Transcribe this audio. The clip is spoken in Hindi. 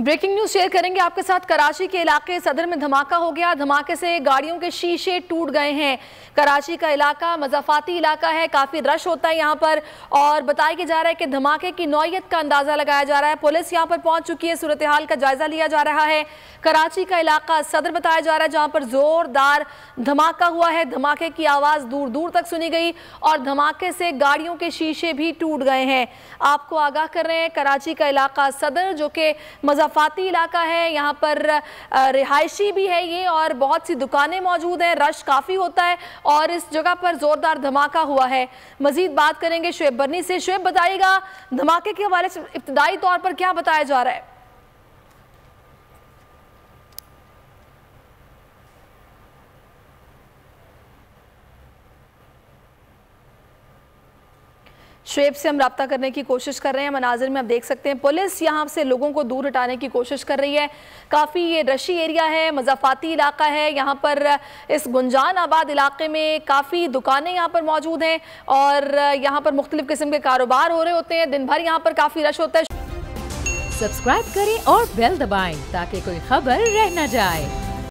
ब्रेकिंग न्यूज शेयर करेंगे आपके साथ। कराची के इलाके सदर में धमाका हो गया। धमाके से गाड़ियों के शीशे टूट गए हैं। कराची का इलाका मज़ाफ़ाती इलाका है, काफ़ी रश होता है यहाँ पर और बताया जा रहा है कि धमाके की नौयत का अंदाज़ा लगाया जा रहा है। पुलिस यहाँ पर पहुँच चुकी है, सूरत हाल का जायज़ा लिया जा रहा है। कराची का इलाका सदर बताया जा रहा है जहाँ पर ज़ोरदार धमाका हुआ है। धमाके की आवाज़ दूर दूर तक सुनी गई और धमाके से गाड़ियों के शीशे भी टूट गए हैं। आपको आगाह कर रहे हैं, कराची का इलाका सदर जो कि मज़ाफ़ाती इलाका है, यहाँ पर रिहायशी भी है ये और बहुत सी दुकानें मौजूद हैं, रश काफ़ी होता है और इस जगह पर ज़ोरदार धमाका हुआ है। मज़ीद बात करेंगे शुएब बर्नी से। शुएब, बताइएगा धमाके के हवाले से इब्तदाई तौर पर क्या बताया जा रहा है? शुएब से हम रब्ता करने की कोशिश कर रहे हैं। मनाजिर में आप देख सकते हैं पुलिस यहाँ से लोगों को दूर हटाने की कोशिश कर रही है। काफ़ी ये रशी एरिया है, मज़ाफ़ाती इलाका है। यहाँ पर इस गुंजान आबाद इलाके में काफ़ी दुकानें यहाँ पर मौजूद हैं और यहाँ पर मुख्तलिफ किस्म के कारोबार हो रहे होते हैं। दिन भर यहाँ पर काफ़ी रश होता है। सब्सक्राइब करें और बेल दबाएं ताकि कोई खबर रह न जाए।